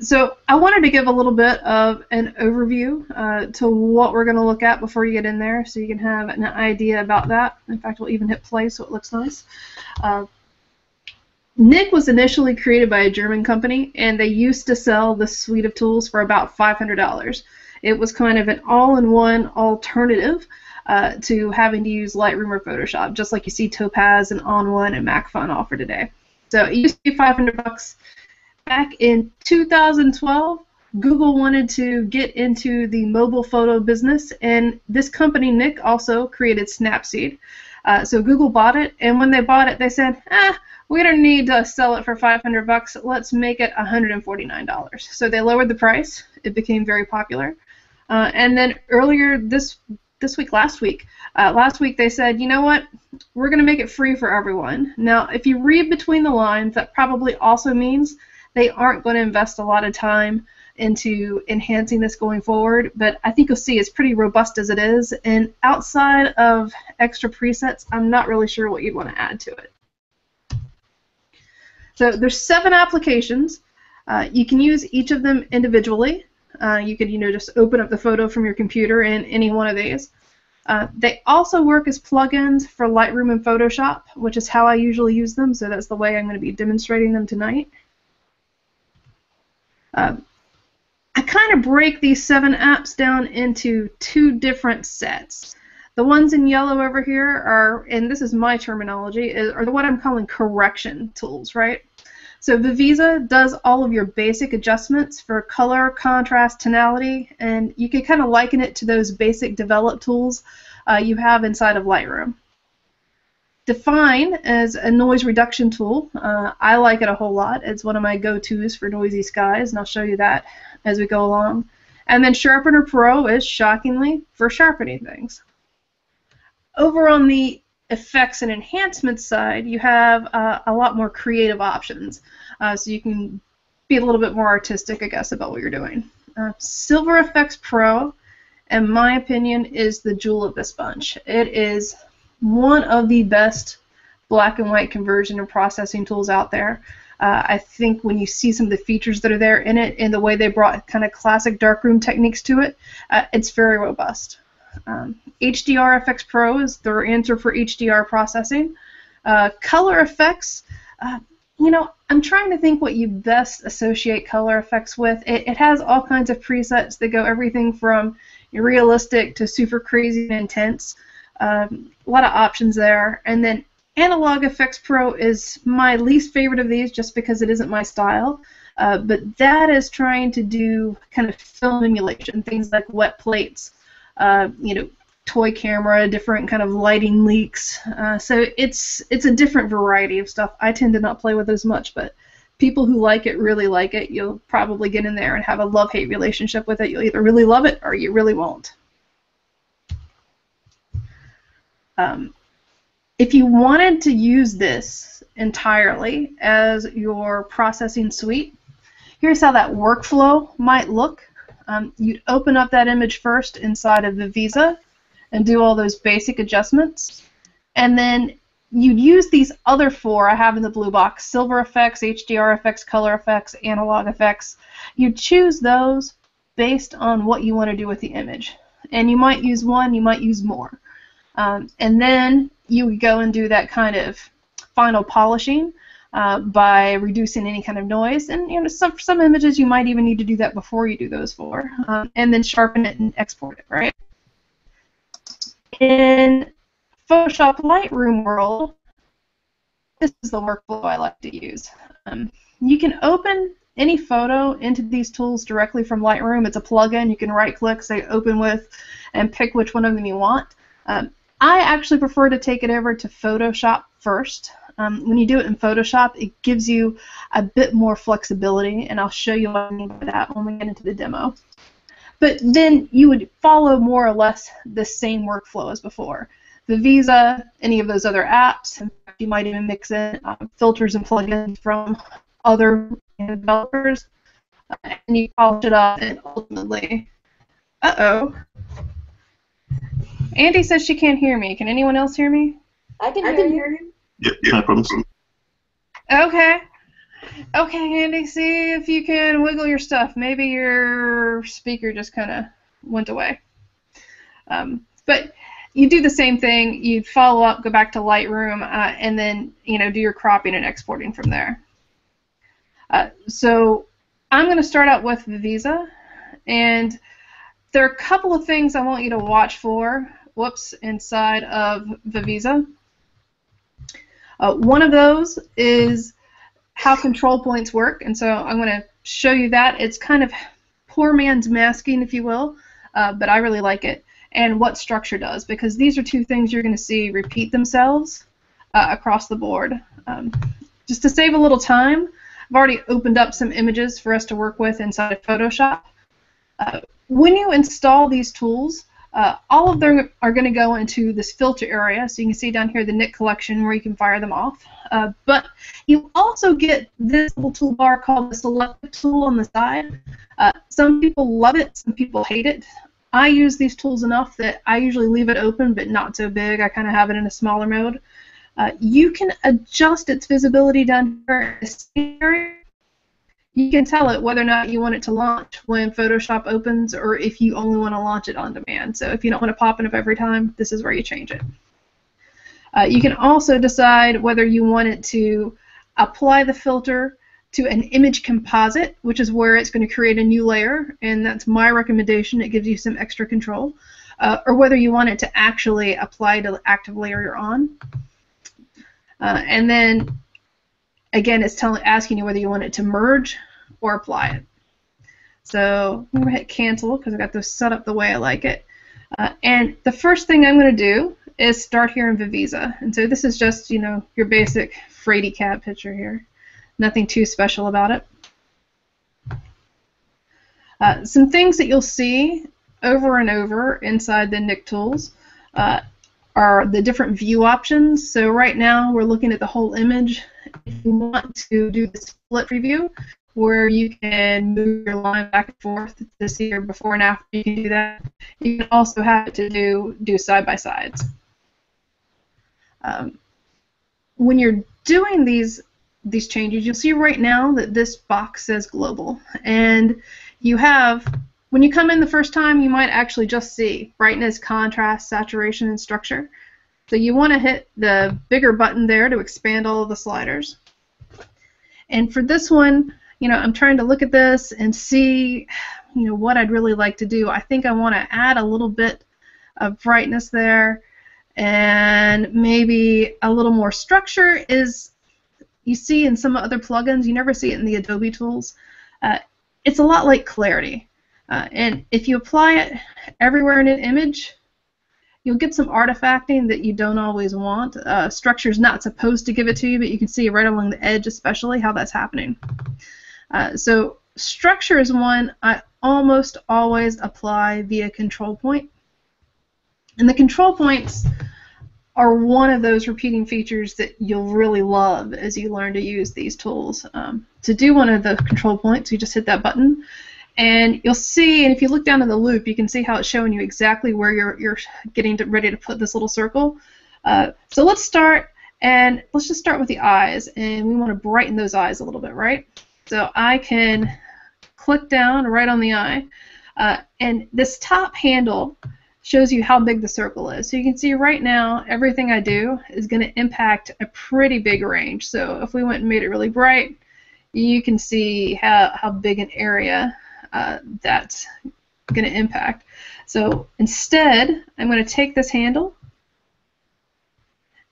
So I wanted to give a little bit of an overview to what we're going to look at before you get in there, so you can have an idea about that. In fact, we'll even hit play so it looks nice. Nik was initially created by a German company, and they used to sell this suite of tools for about $500. It was kind of an all-in-one alternative to having to use Lightroom or Photoshop, just like you see Topaz and On1 and MacFun offer today. So it used to be $500. Back in 2012, Google wanted to get into the mobile photo business, and this company, Nik, also created Snapseed. So Google bought it, and when they bought it, they said, we don't need to sell it for $500. Let's make it $149. So they lowered the price. It became very popular. And then earlier last week they said, you know what, we're going to make it free for everyone. Now, if you read between the lines, that probably also means they aren't going to invest a lot of time into enhancing this going forward, but I think you'll see it's pretty robust as it is, and outside of extra presets, I'm not really sure what you'd want to add to it. So there's 7 applications. You can use each of them individually. You could, just open up the photo from your computer in any one of these. They also work as plugins for Lightroom and Photoshop, which is how I usually use them, so that's the way I'm going to be demonstrating them tonight. I kind of break these 7 apps down into 2 different sets. The ones in yellow over here are, and this is my terminology, are what I'm calling correction tools, right? So Viviza does all of your basic adjustments for color, contrast, tonality, and you can kind of liken it to those basic develop tools you have inside of Lightroom. Define is a noise reduction tool. I like it a whole lot. It's one of my go-tos for noisy skies, and I'll show you that as we go along. And then Sharpener Pro is, shockingly, for sharpening things. Over on the effects and enhancements side, you have a lot more creative options. So you can be a little bit more artistic, I guess, about what you're doing. Silver Efex Pro, in my opinion, is the jewel of this bunch. It is one of the best black and white conversion and processing tools out there. I think when you see some of the features that are there in it and the way they brought kind of classic darkroom techniques to it, it's very robust. HDR Efex Pro is their answer for HDR processing. Color effects, I'm trying to think what you best associate color effects with. It has all kinds of presets that go everything from realistic to super crazy and intense. A lot of options there. And then Analog Efex Pro is my least favorite of these just because it isn't my style. But that is trying to do kind of film emulation, things like wet plates, toy camera, different kind of lighting leaks. So it's a different variety of stuff. I tend to not play with it as much, but people who like it really like it. You'll probably get in there and have a love-hate relationship with it. You'll either really love it or you really won't. If you wanted to use this entirely as your processing suite, here's how that workflow might look. You'd open up that image first inside of Viviza and do all those basic adjustments, and then you'd use these other 4 I have in the blue box: Silver Efex, HDR Efex, Color Efex, Analog Efex. You choose those based on what you want to do with the image, and you might use one, you might use more. And then you would go and do that kind of final polishing by reducing any kind of noise. And for some images you might even need to do that before you do those 4. And then sharpen it and export it, right? In Photoshop Lightroom world, this is the workflow I like to use. You can open any photo into these tools directly from Lightroom. It's a plugin. You can right-click, say Open With, and pick which one of them you want. I actually prefer to take it over to Photoshop first. When you do it in Photoshop, it gives you a bit more flexibility, and I'll show you what I mean by that when we get into the demo. But then you would follow more or less the same workflow as before. Viviza, any of those other apps, in fact, you might even mix in filters and plugins from other developers, and you polish it up, and ultimately, Andy says she can't hear me. Can anyone else hear me? I can hear you. Yeah, no problems. Okay. Okay, Andy, see if you can wiggle your stuff. Maybe your speaker just kind of went away. But you do the same thing. You follow up, go back to Lightroom, and then do your cropping and exporting from there. So I'm going to start out with Viviza, and there are a couple of things I want you to watch for. Inside of Viviza. One of those is how control points work, and so I'm going to show you that. It's kind of poor man's masking, if you will, but I really like it. And what structure does, because these are two things you're going to see repeat themselves across the board. Just to save a little time, I've already opened up some images for us to work with inside of Photoshop. When you install these tools, all of them are going to go into this filter area, so you can see down here the Nik Collection where you can fire them off. But you also get this little toolbar called the Selective tool on the side. Some people love it, some people hate it. I use these tools enough that I usually leave it open, but not so big. I kind of have it in a smaller mode. You can adjust its visibility down here in this area. You can tell it whether or not you want it to launch when Photoshop opens, or if you only want to launch it on demand. So if you don't want to pop it up every time, this is where you change it. You can also decide whether you want it to apply the filter to an image composite, which is where it's going to create a new layer, and that's my recommendation. It gives you some extra control. Or whether you want it to actually apply to the active layer you're on. And then, again, it's asking you whether you want it to merge or apply it. So I'm going to hit cancel because I've got this set up the way I like it. And the first thing I'm going to do is start here in Viviza. And so this is just, your basic Frady cat picture here. Nothing too special about it. Some things that you'll see over and over inside the Nik tools are the different view options. So right now we're looking at the whole image. If you want to do the split preview, where you can move your line back and forth to see your before and after, you can do that. You can also have it to do side by sides. When you're doing these changes, you'll see right now that this box says global, and you have, when you come in the first time, you might actually just see brightness, contrast, saturation, and structure. So you want to hit the bigger button there to expand all of the sliders. And for this one, I'm trying to look at this and see, what I'd really like to do. I think I want to add a little bit of brightness there, and maybe a little more structure. Is you see in some other plugins, you never see it in the Adobe tools. It's a lot like clarity. And if you apply it everywhere in an image, you'll get some artifacting that you don't always want. Structure's not supposed to give it to you, but you can see right along the edge especially how that's happening. So structure is one I almost always apply via control point. And the control points are one of those repeating features that you'll really love as you learn to use these tools. To do one of the control points, you just hit that button, and you'll see, and if you look down in the loop, you can see how it's showing you exactly where you're getting ready to put this little circle. So let's start, and let's just start with the eyes, and we want to brighten those eyes a little bit, right? So I can click down right on the eye, and this top handle shows you how big the circle is. So you can see right now everything I do is going to impact a pretty big range. So if we went and made it really bright, you can see how big an area that's going to impact. So instead, I'm going to take this handle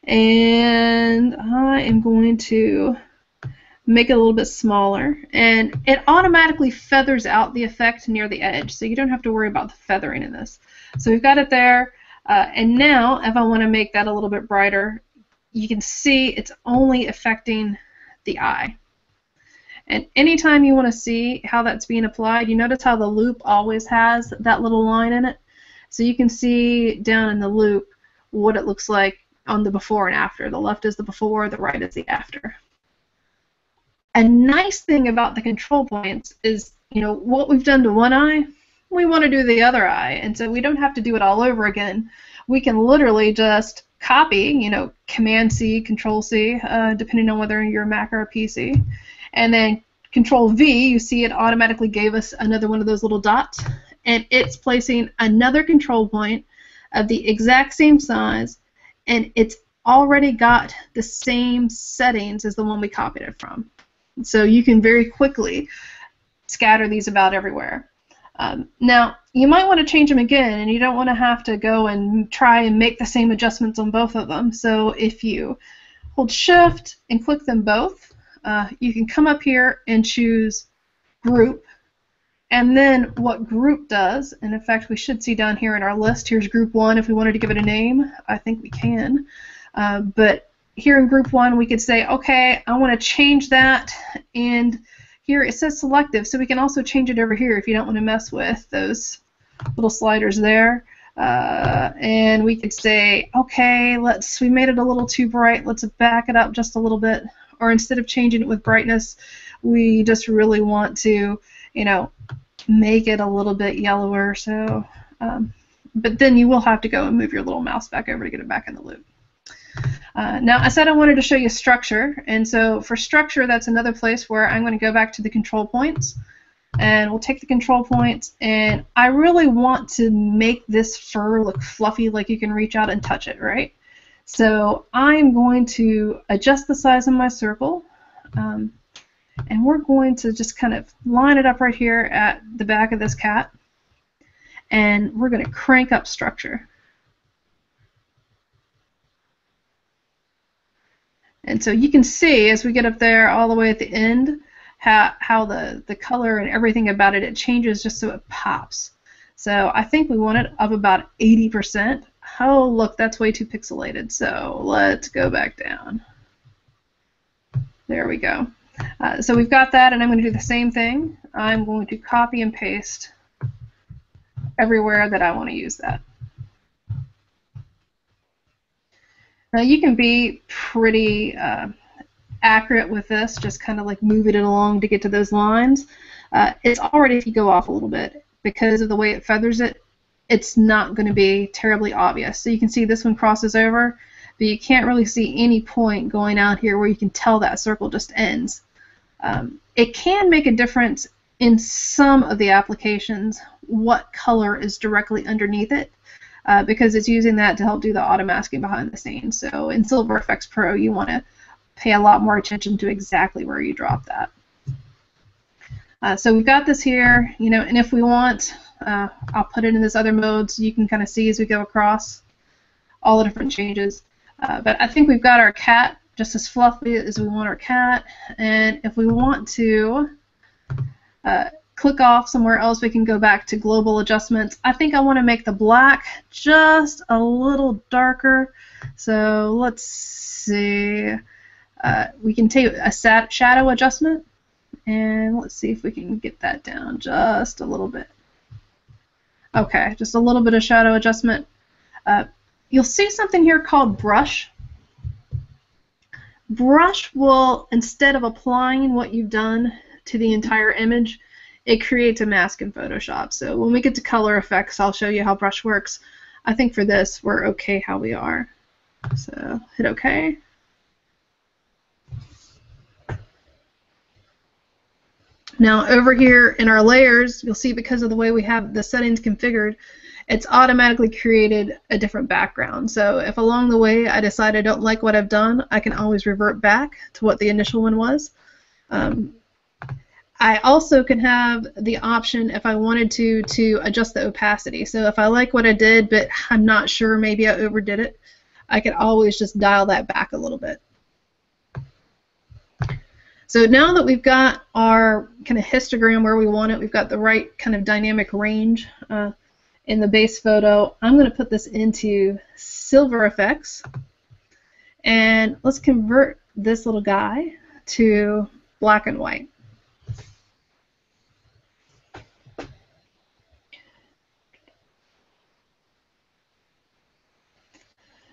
and I am going to make it a little bit smaller, and it automatically feathers out the effect near the edge, so you don't have to worry about the feathering in this. So we've got it there, and now if I want to make that a little bit brighter, you can see it's only affecting the eye. And anytime you want to see how that's being applied, you notice how the loop always has that little line in it, so you can see down in the loop what it looks like on the before and after. The left is the before, the right is the after. A nice thing about the control points is, what we've done to one eye, we want to do the other eye, and so we don't have to do it all over again. We can literally just copy, Command-C, Control-C, depending on whether you're a Mac or a PC, And then Control V, you see it automatically gave us another one of those little dots, and it's placing another control point of the exact same size, and it's already got the same settings as the one we copied it from. So you can very quickly scatter these about everywhere. Now, you might want to change them again, and you don't want to have to go and try and make the same adjustments on both of them. So if you hold Shift and click them both, you can come up here and choose Group, and then what Group does, and in fact we should see down here in our list, here's Group 1 if we wanted to give it a name. I think we can. But here in Group 1 we could say, okay, I want to change that, and here it says selective, so we can also change it over here if you don't want to mess with those little sliders there. And we could say, okay, we made it a little too bright, let's back it up just a little bit. Or instead of changing it with brightness, we just really want to, you know, make it a little bit yellower. So, but then you will have to go and move your little mouse back over to get it back in the loop. Now, I said I wanted to show you structure, and so for structure, that's another place where I'm going to go back to the control points, and we'll take the control points, and I really want to make this fur look fluffy, like you can reach out and touch it, right? So I'm going to adjust the size of my circle, and we're going to just kind of line it up right here at the back of this cat, and we're going to crank up structure. And so you can see as we get up there all the way at the end how the color and everything about it changes just so it pops. So I think we want it up about 80%. Oh, look, that's way too pixelated. So let's go back down. There we go. So we've got that, and I'm going to do the same thing. I'm going to copy and paste everywhere that I want to use that. Now you can be pretty accurate with this, just kind of like moving it along to get to those lines. It's already, if you go off a little bit, because of the way it feathers it, it's not going to be terribly obvious. So you can see this one crosses over, but you can't really see any point going out here where you can tell that circle just ends. It can make a difference in some of the applications what color is directly underneath it, because it's using that to help do the auto masking behind the scenes. So in Silver Efex Pro, you want to pay a lot more attention to exactly where you drop that. So we've got this here, you know, and if we want, I'll put it in this other mode so you can kind of see as we go across all the different changes. But I think we've got our cat just as fluffy as we want our cat, and if we want to click off somewhere else, we can go back to global adjustments. I think I want to make the black just a little darker, so let's see. We can take a shadow adjustment, and let's see if we can get that down just a little bit. Okay, just a little bit of shadow adjustment. You'll see something here called brush. Brush will, instead of applying what you've done to the entire image, it creates a mask in Photoshop. So when we get to color effects, I'll show you how brush works. I think for this, we're okay how we are. So hit OK. Now over here in our layers, you'll see because of the way we have the settings configured, it's automatically created a different background. So if along the way I decide I don't like what I've done, I can always revert back to what the initial one was. I also can have the option, if I wanted to adjust the opacity. So if I like what I did, but I'm not sure, maybe I overdid it, I could always just dial that back a little bit. So now that we've got our kind of histogram where we want it, we've got the right kind of dynamic range in the base photo, I'm going to put this into Silver Efex, and let's convert this little guy to black and white.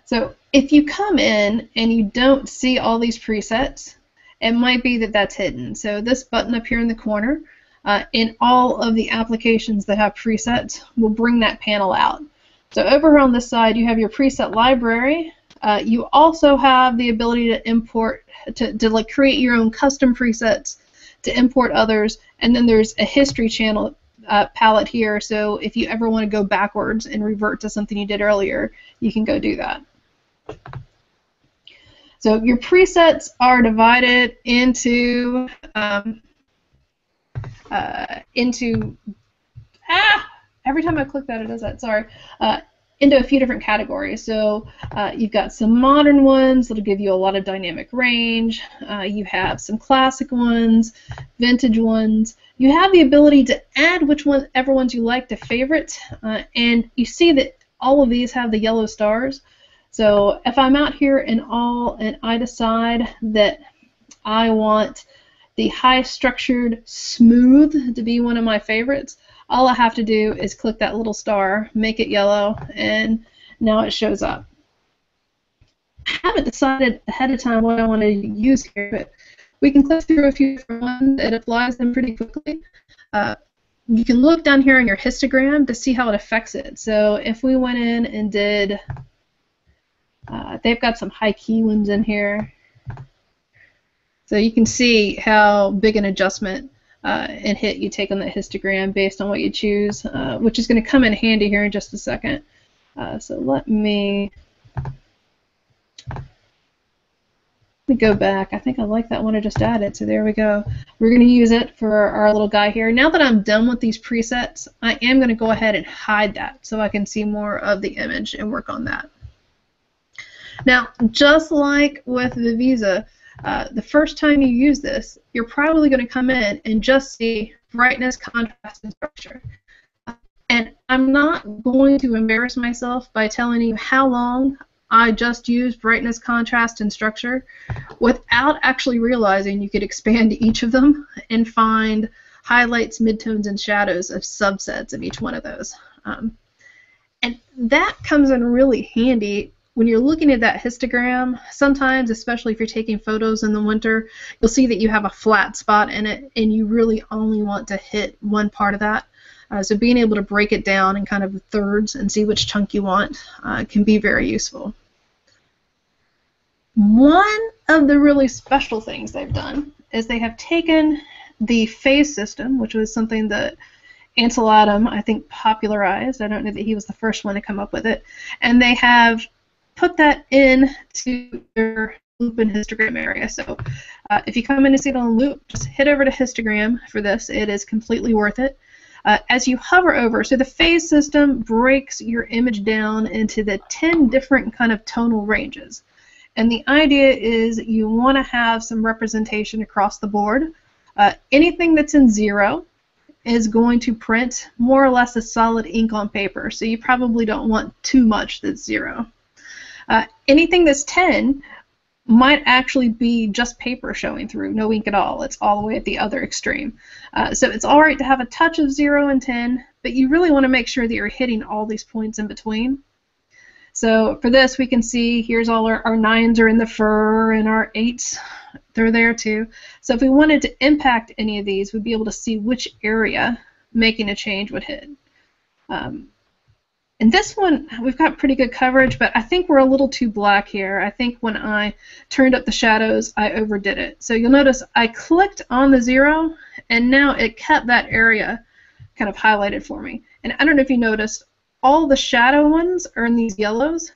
So if you come in and you don't see all these presets, it might be that that's hidden. So this button up here in the corner, in all of the applications that have presets, will bring that panel out. So over on this side, you have your preset library. You also have the ability to import, to like create your own custom presets to import others, and then there's a history channel palette here, so if you ever want to go backwards and revert to something you did earlier, you can go do that. So your presets are divided into every time I click that it does that, sorry, into a few different categories. So you've got some modern ones that'll give you a lot of dynamic range. You have some classic ones, vintage ones. You have the ability to add whichever ones you like to favorite, and you see that all of these have the yellow stars. So if I'm out here and I decide that I want the high structured smooth to be one of my favorites, all I have to do is click that little star, make it yellow, and now it shows up. I haven't decided ahead of time what I want to use here, but we can click through a few different ones. It applies them pretty quickly. You can look down here in your histogram to see how it affects it. So if we went in and did, they've got some high key ones in here. So you can see how big an adjustment and hit you take on that histogram based on what you choose, which is going to come in handy here in just a second. So let me go back. I think I like that one I just added, so there we go. We're going to use it for our little guy here. Now that I'm done with these presets, I am going to go ahead and hide that so I can see more of the image and work on that. Now, just like with Viviza, the first time you use this, you're probably going to come in and just see brightness, contrast, and structure. And I'm not going to embarrass myself by telling you how long I just used brightness, contrast, and structure without actually realizing you could expand each of them and find highlights, midtones, and shadows of subsets of each one of those. And that comes in really handy when you're looking at that histogram. Sometimes, especially if you're taking photos in the winter, you'll see that you have a flat spot in it and you really only want to hit one part of that. So being able to break it down in kind of thirds and see which chunk you want can be very useful. One of the really special things they've done is they have taken the phase system, which was something that Ansel Adams, I think, popularized. I don't know that he was the first one to come up with it. And they have put that into your loop and histogram area. So if you come in to see it on loop, just hit over to histogram for this. It is completely worth it. As you hover over, so the phase system breaks your image down into the 10 different kind of tonal ranges. And the idea is you want to have some representation across the board. Anything that's in 0 is going to print more or less a solid ink on paper, so you probably don't want too much that's 0. Anything that's 10 might actually be just paper showing through, no ink at all. It's all the way at the other extreme. So it's all right to have a touch of 0 and 10, but you really want to make sure that you're hitting all these points in between. So for this, we can see here's all our 9s are in the fur, and our 8s, they're there too. So if we wanted to impact any of these, we'd be able to see which area making a change would hit. And this one, we've got pretty good coverage, but I think we're a little too black here. I think when I turned up the shadows, I overdid it. So you'll notice I clicked on the 0, and now it kept that area kind of highlighted for me. And I don't know if you noticed, all the shadow ones are in these yellows.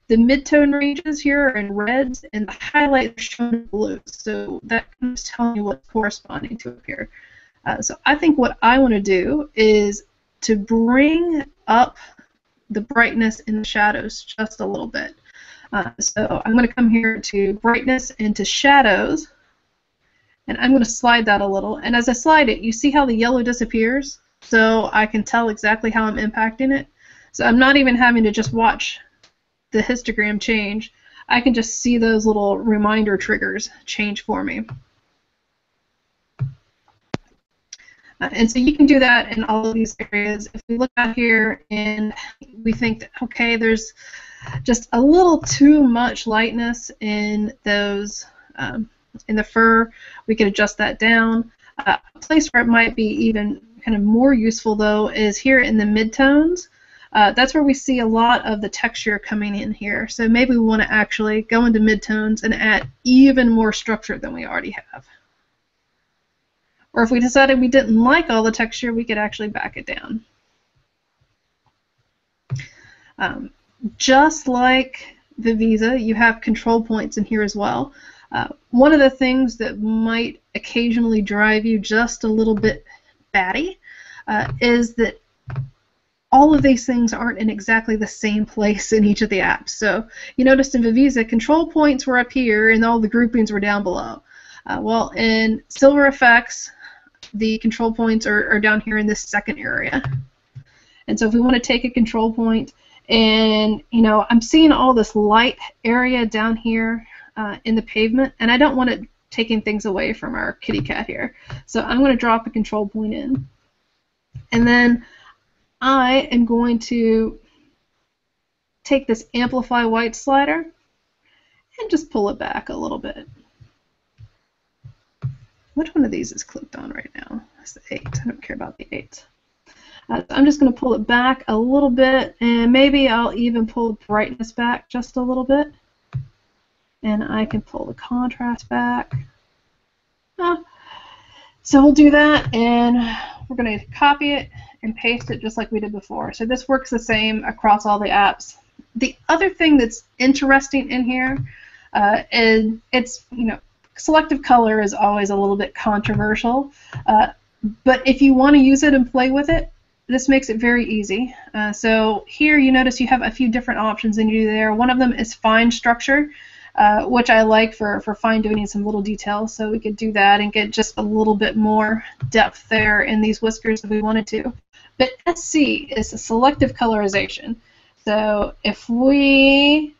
The midtone ranges here are in reds, and the highlights are shown in blues. So that is telling you what's corresponding to up here. So I think what I want to do is to bring up the brightness in the shadows just a little bit. So I'm going to come here to brightness and to shadows, and I'm going to slide that a little. And as I slide it, you see how the yellow disappears? So I can tell exactly how I'm impacting it. So I'm not even having to just watch the histogram change. I can just see those little reminder triggers change for me. And so you can do that in all of these areas. If we look out here and we think that, okay, there's just a little too much lightness in those, in the fur, we can adjust that down. A place where it might be even kind of more useful, though, is here in the midtones. That's where we see a lot of the texture coming in here. So maybe we want to actually go into midtones and add even more structure than we already have. Or if we decided we didn't like all the texture, we could actually back it down. Just like Viviza, you have control points in here as well. One of the things that might occasionally drive you just a little bit batty is that all of these things aren't in exactly the same place in each of the apps. So you noticed in Viviza, control points were up here and all the groupings were down below. Well, in Silver Effects, the control points are down here in this second area. And so if we want to take a control point, and I'm seeing all this light area down here in the pavement, and I don't want it taking things away from our kitty cat here. So I'm going to drop a control point in. And then I am going to take this Amplify White slider and just pull it back a little bit. Which one of these is clicked on right now? It's the 8. I don't care about the 8. So I'm just going to pull it back a little bit, and maybe I'll even pull the brightness back just a little bit. And I can pull the contrast back. So we'll do that, and we're going to copy it and paste it just like we did before. So this works the same across all the apps. The other thing that's interesting in here is it's, selective color is always a little bit controversial, but if you want to use it and play with it, this makes it very easy. So here you notice you have a few different options in you there. One of them is fine structure, which I like for fine tuning some little details. So we could do that and get just a little bit more depth there in these whiskers if we wanted to. But SC is a selective colorization. So if we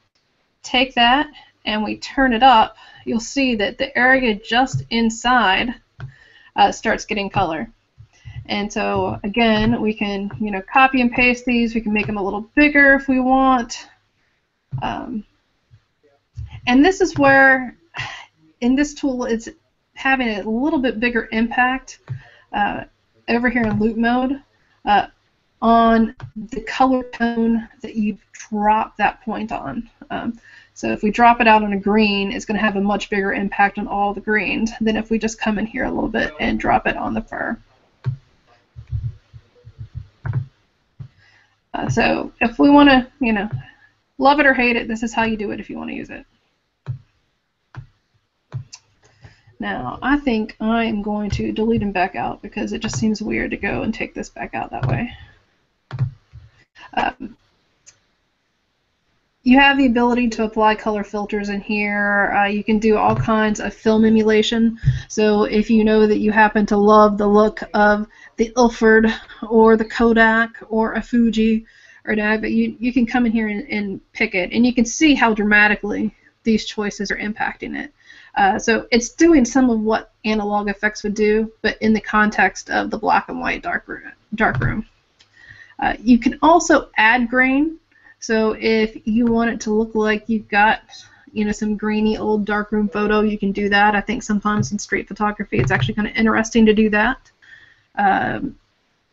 take that and we turn it up, you'll see that the area just inside starts getting color. And so again, we can copy and paste these. We can make them a little bigger if we want. And this is where, in this tool, it's having a little bit bigger impact over here in loop mode on the color tone that you drop that point on. So if we drop it out on a green, it's going to have a much bigger impact on all the greens than if we just come in here a little bit and drop it on the fur. So if we want to, love it or hate it, this is how you do it if you want to use it. Now, I think I am going to delete them back out because it just seems weird to go and take this back out that way. You have the ability to apply color filters in here. You can do all kinds of film emulation. So if you know that you happen to love the look of the Ilford or the Kodak or a Fuji or that, but you can come in here and pick it, and you can see how dramatically these choices are impacting it. So it's doing some of what analog effects would do, but in the context of the black and white darkroom. You can also add grain. So if you want it to look like you've got, some grainy old darkroom photo, you can do that. I think sometimes in street photography it's actually kind of interesting to do that.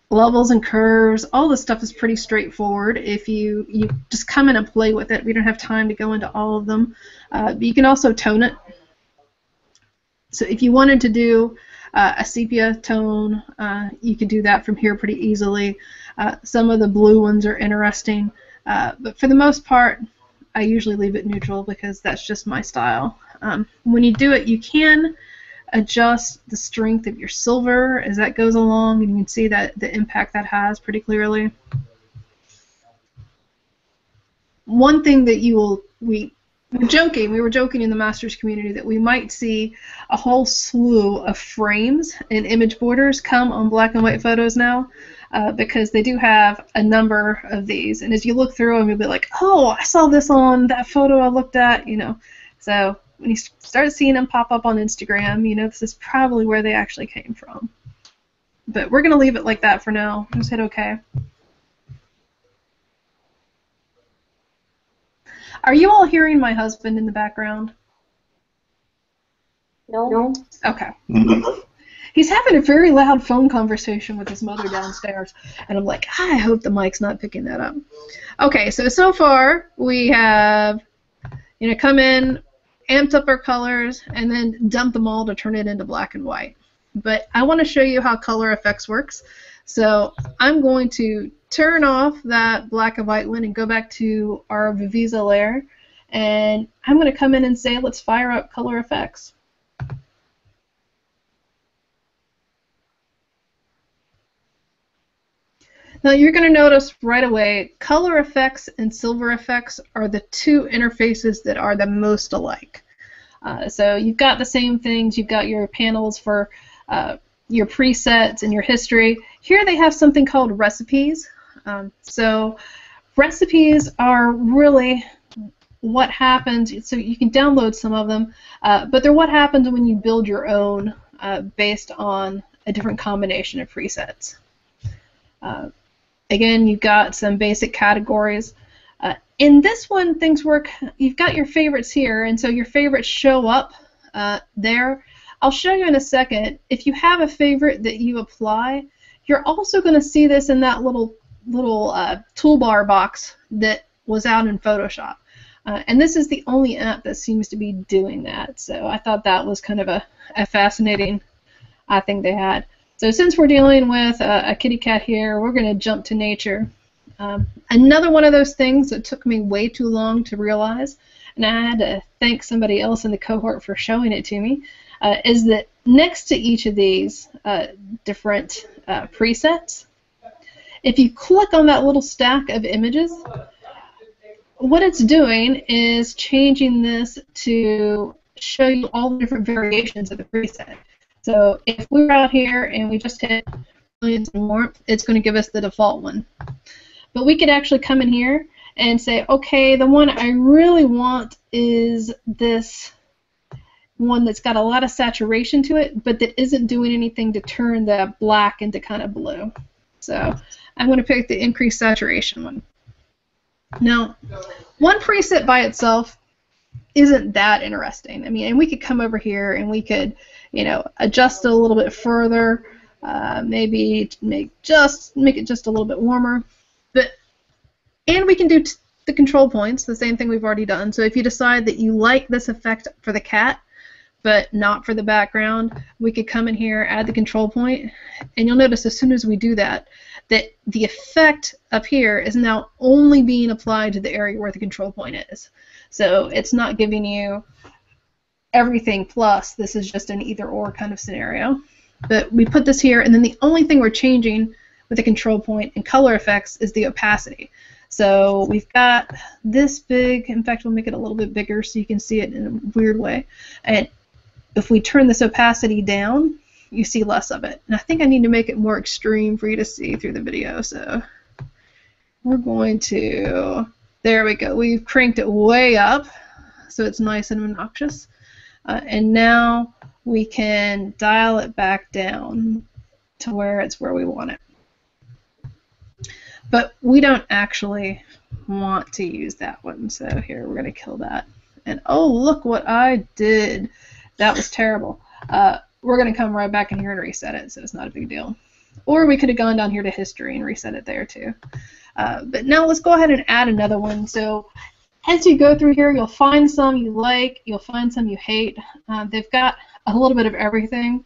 Levels and curves, all this stuff is pretty straightforward if you just come in and play with it. We don't have time to go into all of them. But you can also tone it. So if you wanted to do a sepia tone, you could do that from here pretty easily. Some of the blue ones are interesting. But for the most part, I usually leave it neutral because that's just my style. When you do it, you can adjust the strength of your silver as that goes along, and you can see that the impact that has pretty clearly. One thing that we were joking in the masters community that we might see a whole slew of frames and image borders come on black and white photos now. Because they do have a number of these, and as you look through them, you'll be like, oh, I saw this on that photo I looked at, So when you start seeing them pop up on Instagram, this is probably where they actually came from. But we're going to leave it like that for now. Just hit OK. Are you all hearing my husband in the background? No. Okay. He's having a very loud phone conversation with his mother downstairs, and I'm like, I hope the mic's not picking that up. Okay, so far we have, come in, amped up our colors, and then dumped them all to turn it into black and white. but I want to show you how color effects works. So I'm going to turn off that black and white one and go back to our Viviza layer, and I'm going to come in and say, let's fire up color effects. Now you're going to notice right away, color effects and silver effects are the two interfaces that are the most alike. So you've got the same things, you've got your panels for your presets and your history. Here they have something called recipes. So recipes are really what happens, so you can download some of them, but they're what happens when you build your own based on a different combination of presets. Again, you've got some basic categories. In this one, things work, you've got your favorites here, and so your favorites show up there. I'll show you in a second. If you have a favorite that you apply, you're also going to see this in that little toolbar box that was out in Photoshop. And this is the only app that seems to be doing that. So I thought that was kind of a fascinating thing they had. So since we're dealing with a kitty cat here, we're going to jump to nature. Another one of those things that took me way too long to realize, and I had to thank somebody else in the cohort for showing it to me, is that next to each of these different presets, if you click on that little stack of images, what it's doing is changing this to show you all the different variations of the preset. So if we're out here and we just hit brilliance and warmth, it's going to give us the default one. But we could actually come in here and say, okay, the one I really want is this one that's got a lot of saturation to it, but that isn't doing anything to turn the black into kind of blue. So I'm going to pick the increased saturation one. Now, one preset by itself isn't that interesting. I mean, and we could come over here and we could, you know, adjust it a little bit further, maybe make it just a little bit warmer. And we can do the control points, the same thing we've already done. So if you decide that you like this effect for the cat, but not for the background, we could come in here, add the control point, and you'll notice as soon as we do that, that the effect up here is now only being applied to the area where the control point is. So it's not giving you everything plus, this is just an either-or kind of scenario. But we put this here, and then the only thing we're changing with the control point and color effects is the opacity. So we've got this big, in fact we'll make it a little bit bigger so you can see it in a weird way. And if we turn this opacity down, you see less of it. And I think I need to make it more extreme for you to see through the video. So we're going to, there we go. We've cranked it way up so it's nice and obnoxious. And now we can dial it back down to where it's where we want it. But we don't actually want to use that one, so here we're going to kill that. And oh, look what I did. That was terrible. We're going to come right back in here and reset it, so it's not a big deal. Or we could have gone down here to history and reset it there too. But now let's go ahead and add another one. So as you go through here, you'll find some you like, you'll find some you hate. They've got a little bit of everything.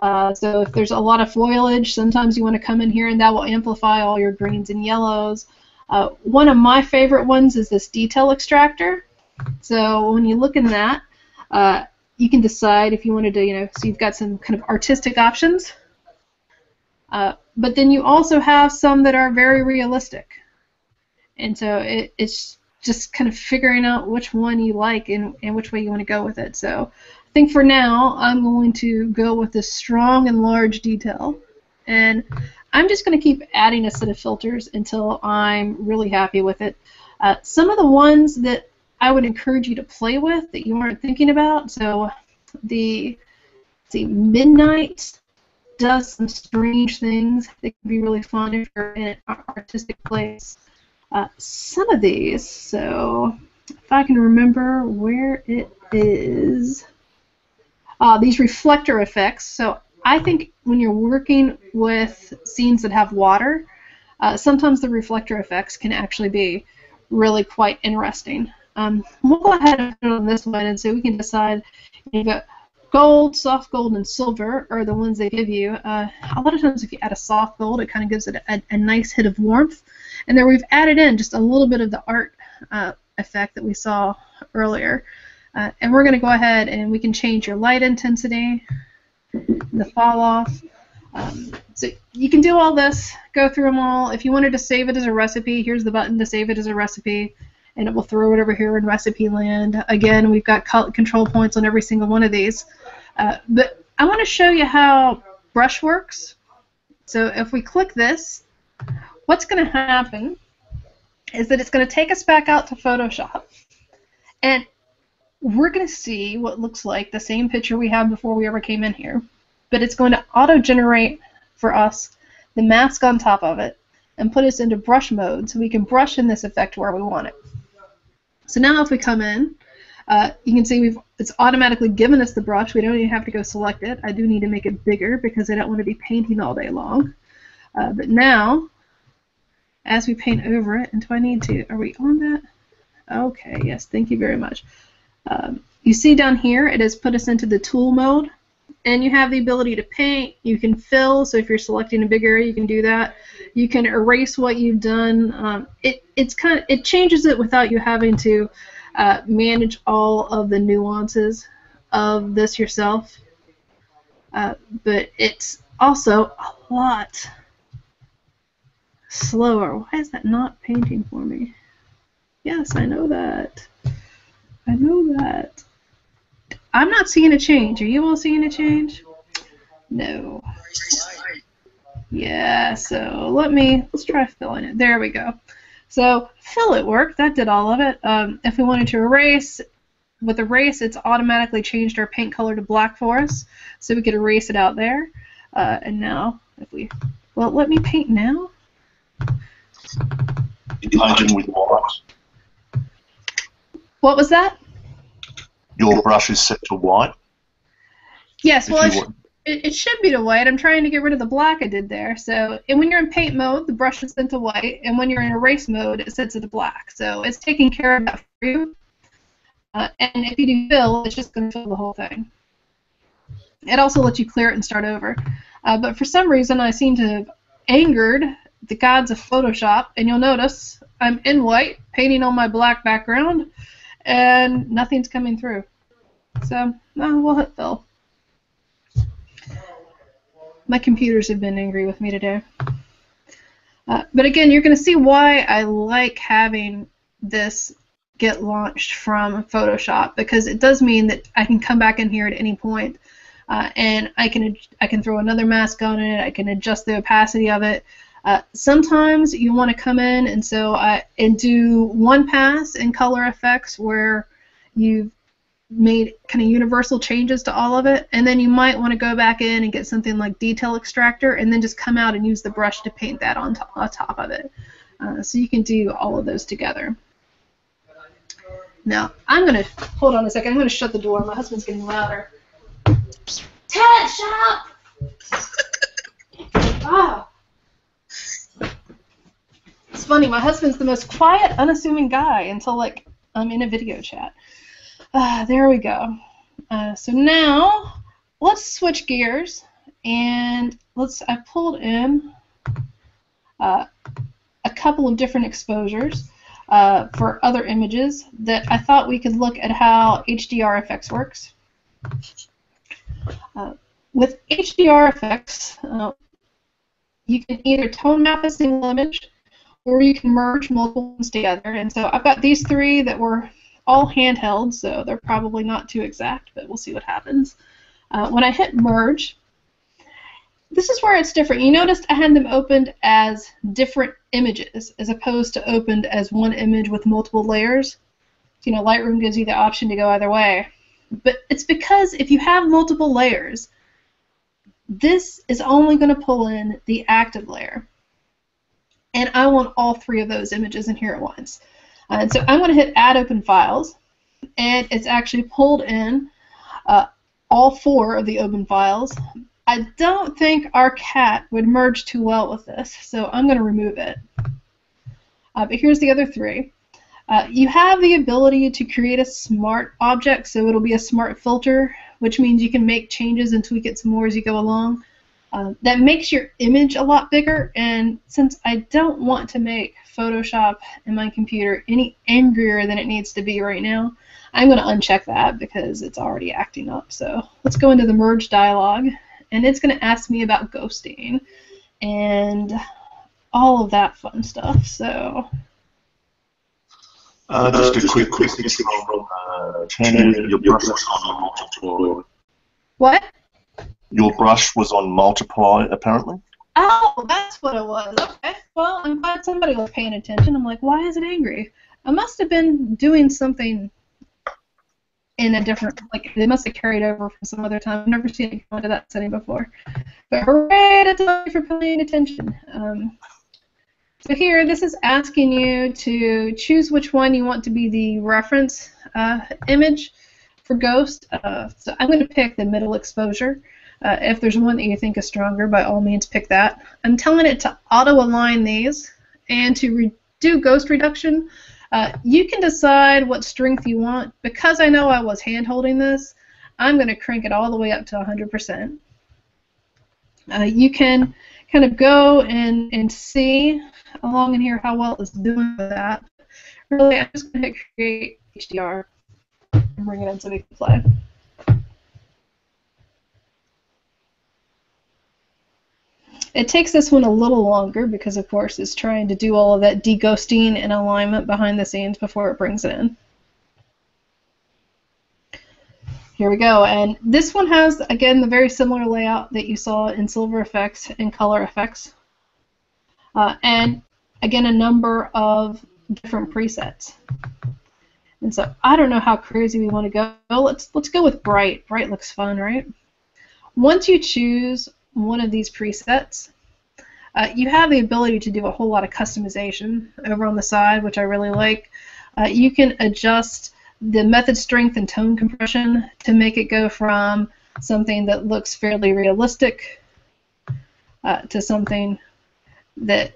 So if there's a lot of foliage, sometimes you want to come in here and that will amplify all your greens and yellows. One of my favorite ones is this detail extractor. So when you look in that, you can decide if you wanted to, you know, so you've got some kind of artistic options. But then you also have some that are very realistic. And so it's just kind of figuring out which one you like and which way you want to go with it. So I think for now I'm going to go with this strong and large detail, and I'm just going to keep adding a set of filters until I'm really happy with it. Some of the ones that I would encourage you to play with that you aren't thinking about, so the Midnight does some strange things that can be really fun if you're in an artistic place. Some of these, so if I can remember where it is, these reflector effects. So I think when you're working with scenes that have water, sometimes the reflector effects can actually be really quite interesting. We'll go ahead and put it on this one, and so we can decide. You've got Gold, soft gold, and silver are the ones they give you. A lot of times if you add a soft gold, it kind of gives it a nice hit of warmth. And then we've added in just a little bit of the art effect that we saw earlier. And we're going to go ahead and we can change your light intensity, the fall off. So you can do all this, go through them all. If you wanted to save it as a recipe, here's the button to save it as a recipe, and it will throw it over here in recipe land. Again, we've got control points on every single one of these. But I want to show you how brush works. So if we click this, what's going to happen is that it's going to take us back out to Photoshop, and we're going to see what looks like the same picture we had before we ever came in here, but it's going to auto-generate for us the mask on top of it and put us into brush mode so we can brush in this effect where we want it. So now if we come in, you can see it's automatically given us the brush. We don't even have to go select it. I do need to make it bigger because I don't want to be painting all day long. But now, as we paint over it, and do I need to, are we on that? Okay, yes, thank you very much. You see down here, it has put us into the tool mode, and you have the ability to paint. You can fill, so if you're selecting a big area, you can do that. You can erase what you've done. It changes it without you having to manage all of the nuances of this yourself. But it's also a lot slower. Why is that not painting for me? Yes, I know that. I know that. I'm not seeing a change. Are you all seeing a change? No. Yeah, so let's try filling it. There we go. So fill it worked. That did all of it. If we wanted to erase, with erase, it's automatically changed our paint color to black for us, so we could erase it out there. And now, well, let me paint now. Painting with white. What was that? Your brush is set to white. Yes, well, it should be to white. I'm trying to get rid of the black I did there. So, and when you're in paint mode, the brush is set to white, and when you're in erase mode, it sets it to black. So it's taking care of that for you. And if you do fill, it's just going to fill the whole thing. It also lets you clear it and start over. But for some reason, I seem to have angered the gods of Photoshop, and you'll notice I'm in white, painting on my black background, and nothing's coming through. So, we'll hit fill. My computers have been angry with me today. But again, you're going to see why I like having this get launched from Photoshop, because it does mean that I can come back in here at any point, and I can throw another mask on it. I can adjust the opacity of it. Sometimes you want to come in and do one pass in color effects where you've made kind of universal changes to all of it, and then you might want to go back in and get something like detail extractor and then just come out and use the brush to paint that on top of it. So you can do all of those together. Now, hold on a second, I'm going to shut the door. My husband's getting louder. Ted, shut up! Ah. It's funny, my husband's the most quiet, unassuming guy until, I'm in a video chat. There we go. So now, let's switch gears, and I pulled in a couple of different exposures for other images that I thought we could look at how HDR Efex works. With HDR Efex, you can either tone map a single image, or you can merge multiple ones together. And so I've got these three that were all handheld, so they're probably not too exact, but we'll see what happens. When I hit merge, this is where it's different. You noticed I had them opened as different images as opposed to opened as one image with multiple layers. You know, Lightroom gives you the option to go either way. But it's because if you have multiple layers, this is only going to pull in the active layer. And I want all three of those images in here at once. And so I'm going to hit Add Open Files, and it's actually pulled in all four of the open files. I don't think our cat would merge too well with this, so I'm going to remove it. But here's the other three. You have the ability to create a smart object, so it'll be a smart filter which means you can make changes and tweak it some more as you go along. That makes your image a lot bigger, and since I don't want to make Photoshop in my computer any angrier than it needs to be right now, I'm going to uncheck that because it's already acting up. So let's go into the merge dialog, and it's going to ask me about ghosting and all of that fun stuff. So just a quick control. Turn your brush on multiply. what? Your brush was on multiply, apparently. Oh, that's what it was. Okay. Well, I'm glad somebody was paying attention. I'm like, why is it angry? I must have been doing something in a different, like, they must have carried over from some other time. I've never seen it go into that setting before. But hooray to tell you for paying attention. So here, this is asking you to choose which one you want to be the reference image for Ghost. So I'm going to pick the middle exposure. If there's one that you think is stronger, by all means pick that. I'm telling it to auto-align these and to do ghost reduction. You can decide what strength you want. Because I know I was hand-holding this, I'm going to crank it all the way up to 100%. You can kind of go and see along in here how well it's doing with that. Really, I'm just going to hit Create HDR and bring it in so we can play. It takes this one a little longer because, of course, it's trying to do all of that deghosting and alignment behind the scenes before it brings it in. Here we go, and this one has, again, the very similar layout that you saw in Silver Effects and Color Effects. And, again, a number of different presets. And so I don't know how crazy we want to go. Let's go with Bright. Bright looks fun, right? Once you choose one of these presets, you have the ability to do a whole lot of customization over on the side, which I really like. You can adjust the method strength and tone compression to make it go from something that looks fairly realistic to something that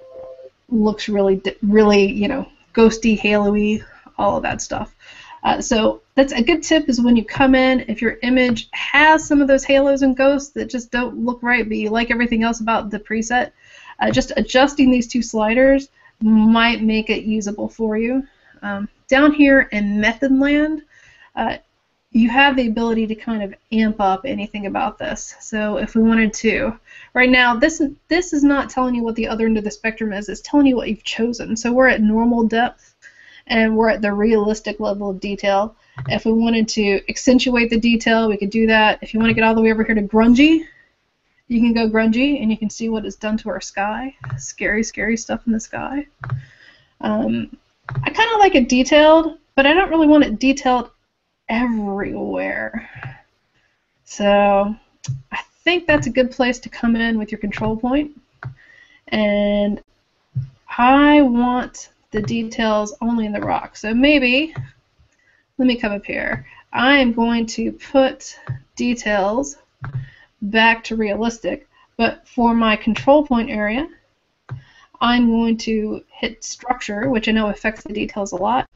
looks really, you know, ghosty, halo-y, all of that stuff. So that's a good tip is when you come in, if your image has some of those halos and ghosts that just don't look right, but you like everything else about the preset, just adjusting these two sliders might make it usable for you. Down here in Method Land, you have the ability to kind of amp up anything about this. So if we wanted to, right now, this is not telling you what the other end of the spectrum is. It's telling you what you've chosen. So we're at normal depth, and we're at the realistic level of detail. If we wanted to accentuate the detail, we could do that. If you want to get all the way over here to grungy, you can go grungy, and you can see what it's done to our sky. Scary, scary stuff in the sky. I kind of like it detailed, but I don't really want it detailed everywhere. So I think that's a good place to come in with your control point. And I want the details only in the rock. So maybe, let me come up here. I am going to put details back to realistic, but for my control point area, I'm going to hit structure, which I know affects the details a lot,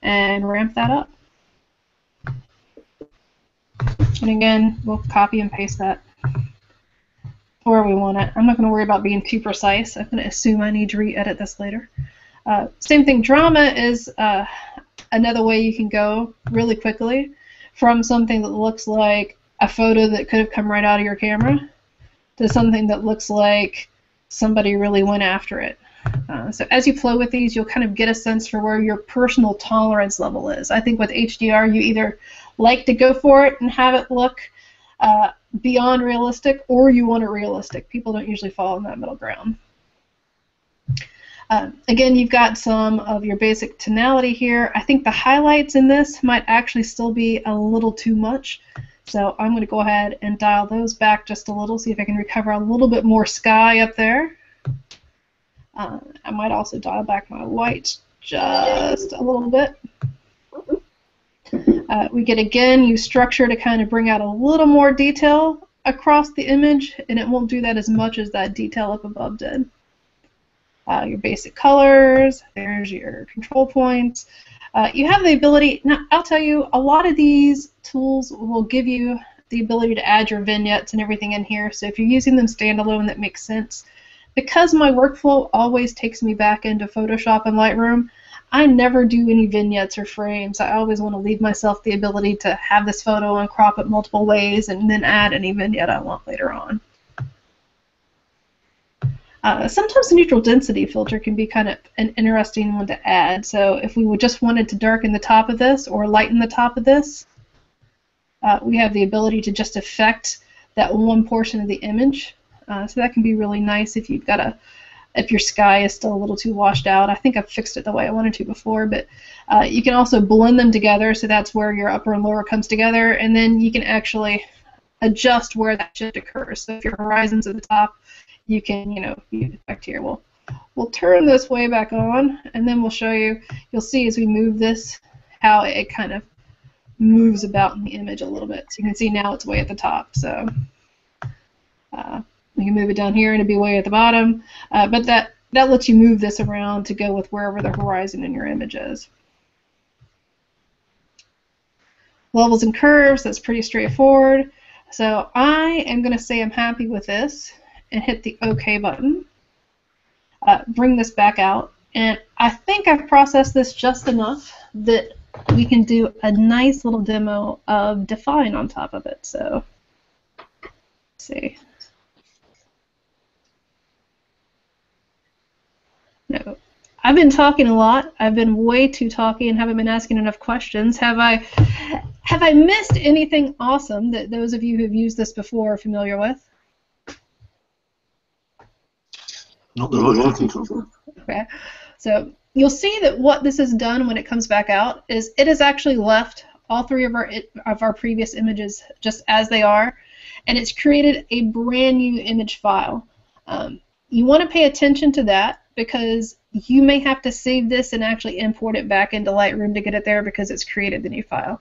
and ramp that up. And again, we'll copy and paste that where we want it. I'm not going to worry about being too precise. I'm going to assume I need to re-edit this later. Same thing, drama is another way you can go really quickly from something that looks like a photo that could have come right out of your camera to something that looks like somebody really went after it. So as you play with these, you'll kind of get a sense for where your personal tolerance level is. I think with HDR, you either like to go for it and have it look beyond realistic, or you want it realistic. People don't usually fall in that middle ground. Again, you've got some of your basic tonality here. I think the highlights in this might actually still be a little too much. So I'm going to go ahead and dial those back just a little, see if I can recover a little bit more sky up there. I might also dial back my whites just a little bit. We get, again, use structure to kind of bring out a little more detail across the image, and it won't do that as much as that detail up above did. Your basic colors, there's your control points. You have the ability, now I'll tell you, a lot of these tools will give you the ability to add your vignettes and everything in here, so if you're using them standalone, that makes sense. Because my workflow always takes me back into Photoshop and Lightroom, I never do any vignettes or frames. I always want to leave myself the ability to have this photo and crop it multiple ways and then add any vignette I want later on. Sometimes the neutral density filter can be kind of an interesting one to add. So if we would just wanted to darken the top of this or lighten the top of this, we have the ability to just affect that one portion of the image. So that can be really nice if you've got if your sky is still a little too washed out. I think I've fixed it the way I wanted to before, but you can also blend them together, so that's where your upper and lower comes together, and then you can actually adjust where that shift occurs. So if your horizon's at the top, you can, use it back here. We'll turn this way back on, and then we'll show you. You'll see as we move this how it kind of moves about in the image a little bit. So you can see now it's way at the top. So we can move it down here and it'll be way at the bottom. But that lets you move this around to go with wherever the horizon in your image is. Levels and curves, that's pretty straightforward. So I am going to say I'm happy with this and hit the OK button. Bring this back out, and I think I've processed this just enough that we can do a nice little demo of Define on top of it. So let's see. No, I've been talking a lot. I've been way too talky and haven't been asking enough questions. Have I missed anything awesome that those of you who've used this before are familiar with? Not the right thing. Okay, so you'll see that what this has done when it comes back out is it has actually left all three of our previous images just as they are, and it's created a brand new image file. You want to pay attention to that because you may have to save this and actually import it back into Lightroom to get it there because it's created the new file.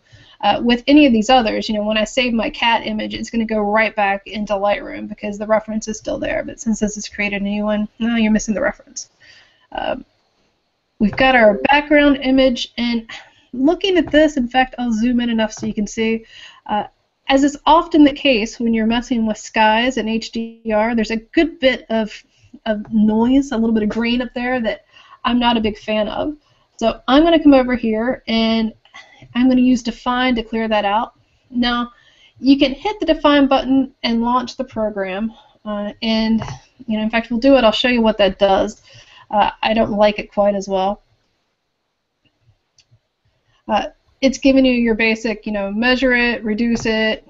With any of these others, when I save my cat image, it's going to go right back into Lightroom because the reference is still there. But since this has created a new one, no, you're missing the reference. We've got our background image, and looking at this, in fact, I'll zoom in enough so you can see. As is often the case when you're messing with skies and HDR, there's a good bit of noise, a little bit of grain up there that I'm not a big fan of. So I'm going to come over here and I'm going to use Define to clear that out. Now, you can hit the Define button and launch the program, and in fact, we'll do it. I'll show you what that does. I don't like it quite as well. It's giving you your basic, measure it, reduce it,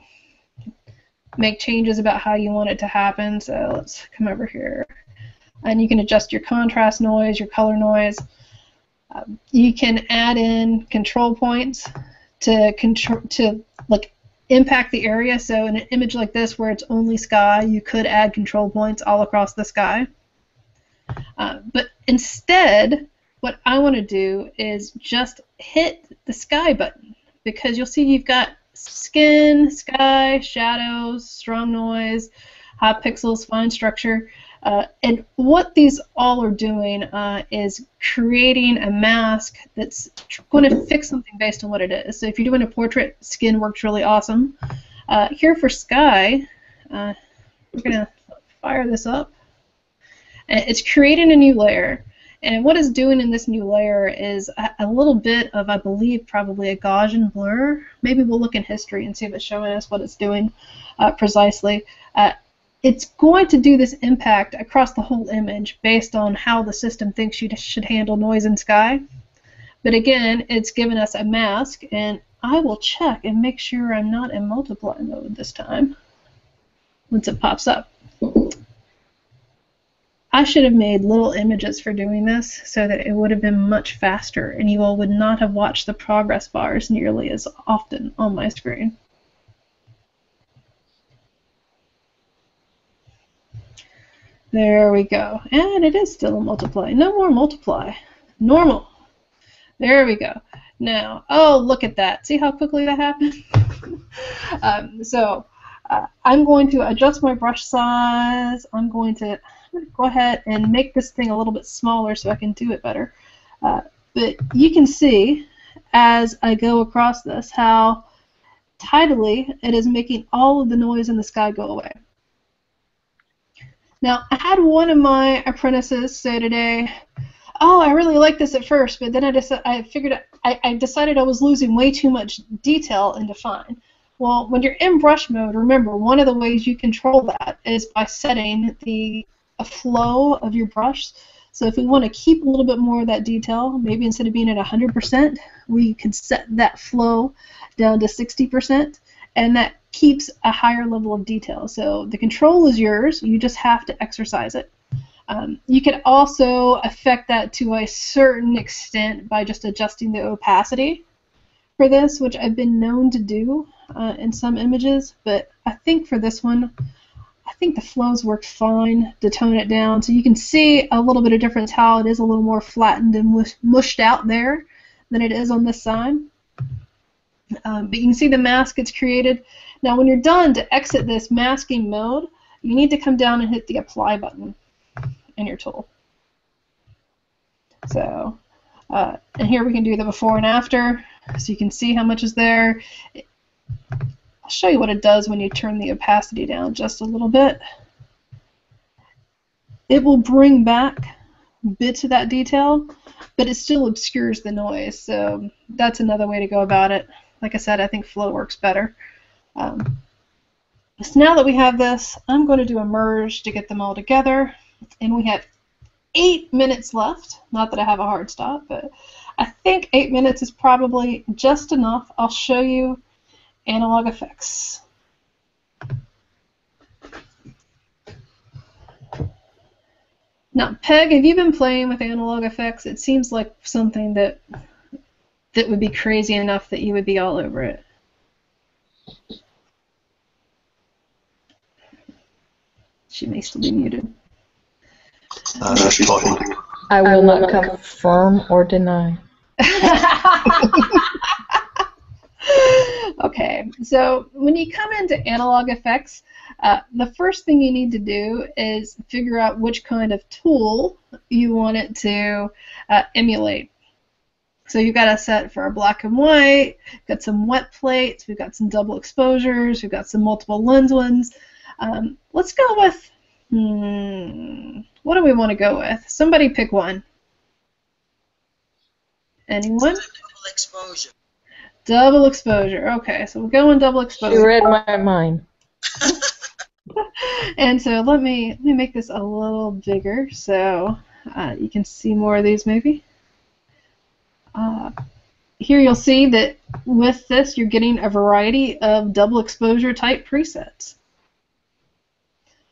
make changes about how you want it to happen. So let's come over here, and you can adjust your contrast noise, your color noise. You can add in control points to impact the area. So in an image like this where it's only sky, you could add control points all across the sky. But instead, what I want to do is just hit the sky button, because you'll see you've got skin, sky, shadows, strong noise, high pixels, fine structure. And what these all are doing is creating a mask that's going to fix something based on what it is. So if you're doing a portrait, skin works really awesome. Here for sky, we're going to fire this up. It's creating a new layer. And what it's doing in this new layer is a little bit of, I believe, probably a Gaussian blur. Maybe we'll look in history and see if it's showing us what it's doing precisely. It's going to do this impact across the whole image based on how the system thinks you should handle noise in sky. But again, it's given us a mask, and I will check and make sure I'm not in multiply mode this time once it pops up. I should have made little images for doing this so that it would have been much faster, and you all would not have watched the progress bars nearly as often on my screen. There we go. And it is still a multiply. No more multiply. Normal. There we go. Now, oh, look at that. See how quickly that happened? I'm going to adjust my brush size. I'm going to go ahead and make this thing a little bit smaller so I can do it better. But you can see as I go across this how tidally it is making all of the noise in the sky go away. Now, I had one of my apprentices say today, "Oh, I really liked this at first, but then I decided I was losing way too much detail in Define." Well, when you're in brush mode, remember, one of the ways you control that is by setting the flow of your brush. So if we want to keep a little bit more of that detail, maybe instead of being at 100%, we could set that flow down to 60%, and that keeps a higher level of detail. So the control is yours, you just have to exercise it. You can also affect that to a certain extent by just adjusting the opacity for this, which I've been known to do in some images, but I think for this one, I think the flows worked fine to tone it down. So you can see a little bit of difference how it is a little more flattened and mushed out there than it is on this side. But you can see the mask it's created. Now when you're done, to exit this masking mode, you need to come down and hit the apply button in your tool. So, and here we can do the before and after, so you can see how much is there. I'll show you what it does when you turn the opacity down just a little bit. It will bring back bits of that detail, but it still obscures the noise, so that's another way to go about it. Like I said, I think flow works better. So now that we have this, I'm going to do a merge to get them all together, and we have 8 minutes left. Not that I have a hard stop, but I think 8 minutes is probably just enough. I'll show you analog effects. Now, Peg, have you been playing with analog effects? It seems like something that would be crazy enough that you would be all over it. She may still be muted. She's talking. I will not confirm or deny. Okay, so when you come into analog effects, the first thing you need to do is figure out which kind of tool you want it to emulate. So you've got a set for a black and white, got some wet plates, we've got some double exposures, we've got some multiple lens ones. Let's go with, what do we want to go with? Somebody pick one. Anyone? Double exposure. Double exposure. Okay, so we'll go in double exposure. You read my mind. And so let me make this a little bigger so you can see more of these maybe. Here you'll see that with this you're getting a variety of double exposure type presets.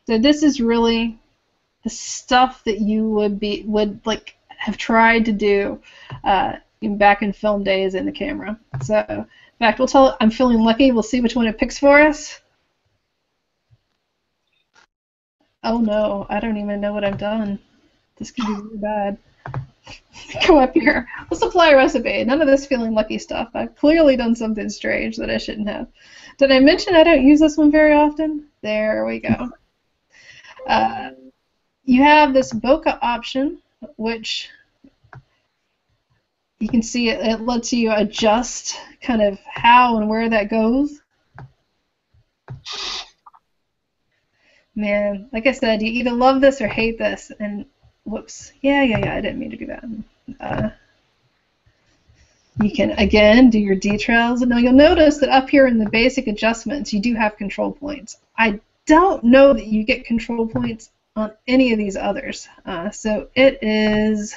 So this is really the stuff that you would like have tried to do back in film days in the camera. So in fact, we'll tell it I'm feeling lucky. We'll see which one it picks for us. Oh no, I don't even know what I've done. This could be really bad. Go up here. Let's apply a recipe. None of this feeling lucky stuff. I've clearly done something strange that I shouldn't have. Did I mention I don't use this one very often? There we go. You have this bokeh option, which you can see it lets you adjust kind of how and where that goes. Man, like I said, you either love this or hate this. And whoops, yeah, I didn't mean to do that. You can again do your details, and now you'll notice that up here in the basic adjustments, you do have control points. I don't know that you get control points on any of these others. So it is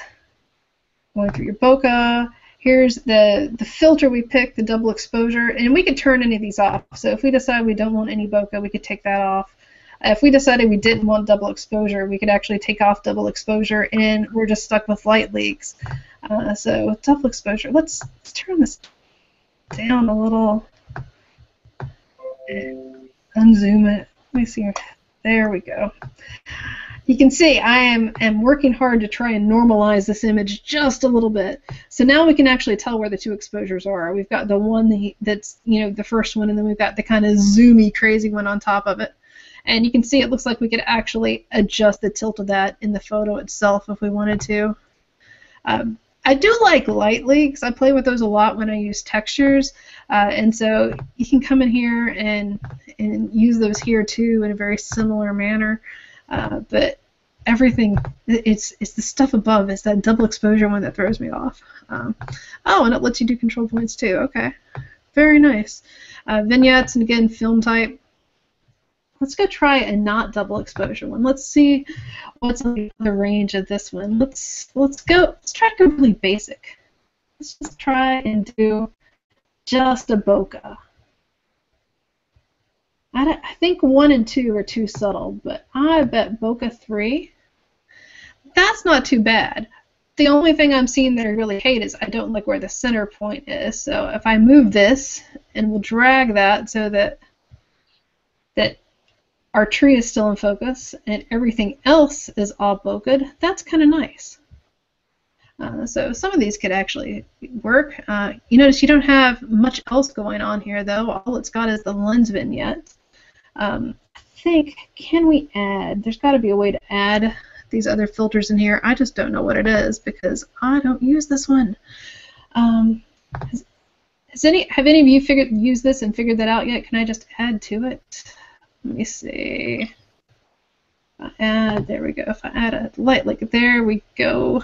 going through your bokeh. Here's the filter we picked, the double exposure, and we could turn any of these off. So if we decide we don't want any bokeh, we could take that off. If we decided we didn't want double exposure, we could actually take off double exposure, and we're just stuck with light leaks. So double exposure, let's turn this down a little. Unzoom it. Let me see here. There we go. You can see I am working hard to try and normalize this image just a little bit. So now we can actually tell where the two exposures are. We've got the one that's, the first one, and then we've got the kind of zoomy, crazy one on top of it. And you can see it looks like we could actually adjust the tilt of that in the photo itself if we wanted to. I do like light leaks. I play with those a lot when I use textures, and so you can come in here and use those here too in a very similar manner. But everything, it's the stuff above. It's that double exposure one that throws me off. Oh, and it lets you do control points too. Okay, very nice. Vignettes, and again, film type. Let's go try a not double exposure one. Let's see what's on the range of this one. Let's try to go really basic. Let's just try and do just a bokeh. I think 1 and 2 are too subtle, but I bet bokeh 3. That's not too bad. The only thing I'm seeing that I really hate is I don't like where the center point is. So if I move this and we'll drag that so that our tree is still in focus and everything else is all bokeh, that's kind of nice. So some of these could actually work. You notice you don't have much else going on here though. All it's got is the lens vignette. I think, can we add? There's got to be a way to add these other filters in here. I just don't know what it is because I don't use this one. Have any of you used this and figured that out yet? Can I just add to it? Let me see. There we go. If I add a light like there we go.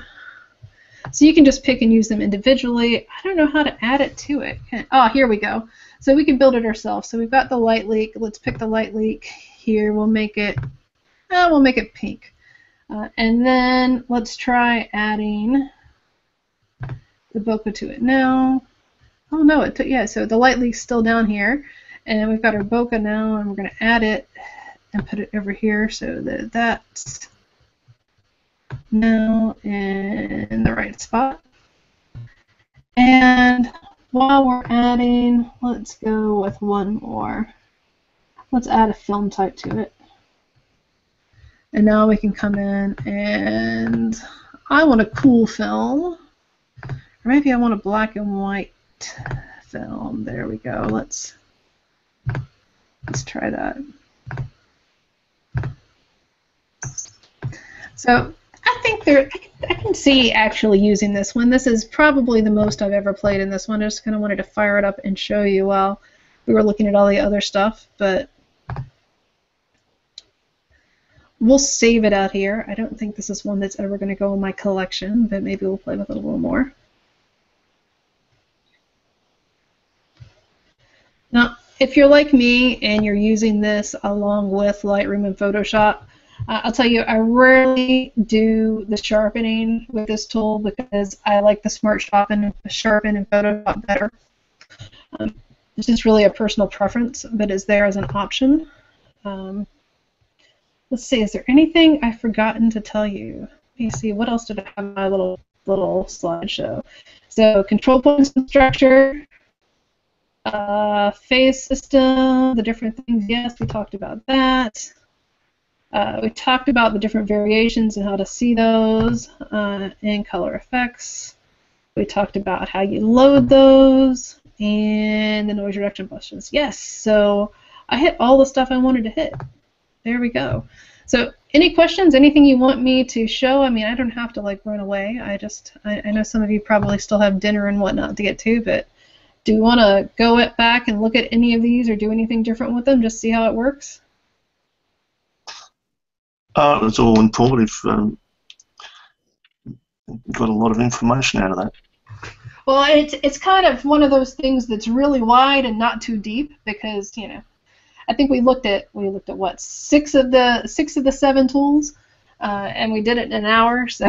So you can just pick and use them individually. I don't know how to add it to it. Oh, here we go. So we can build it ourselves. So we've got the light leak. Let's pick the light leak here. We'll make it pink. And then let's try adding the bokeh to it now. Oh no, so the light leak's still down here. And we've got our bokeh now, and we're going to add it and put it over here so that that's now in the right spot. And while we're adding, let's go with one more. Let's add a film type to it. And now we can come in and I want a cool film. Or maybe I want a black and white film. There we go. Let's try that. So I think I can see actually using this one. This is probably the most I've ever played in this one. I just kind of wanted to fire it up and show you while we were looking at all the other stuff. But we'll save it out here. I don't think this is one that's ever going to go in my collection, but maybe we'll play with it a little more. Now, if you're like me and you're using this along with Lightroom and Photoshop, I'll tell you, I rarely do the sharpening with this tool because I like the Smart Sharpen in Photoshop better. It's just really a personal preference, but it's there as an option. Let's see, is there anything I've forgotten to tell you? Let me see, what else did I have in my little slideshow? So, control points and structure. Phase system, the different things, yes, we talked about that. We talked about the different variations and how to see those in color effects. We talked about how you load those and the noise reduction buttons. Yes, so I hit all the stuff I wanted to hit. There we go. So any questions, anything you want me to show? I mean, I don't have to like run away. I know some of you probably still have dinner and whatnot to get to, but do you want to go back and look at any of these or do anything different with them, just see how it works? It's all informative. Got a lot of information out of that. Well, it's kind of one of those things that's really wide and not too deep because I think we looked at what 6 of the 7 tools, and we did it in an hour. So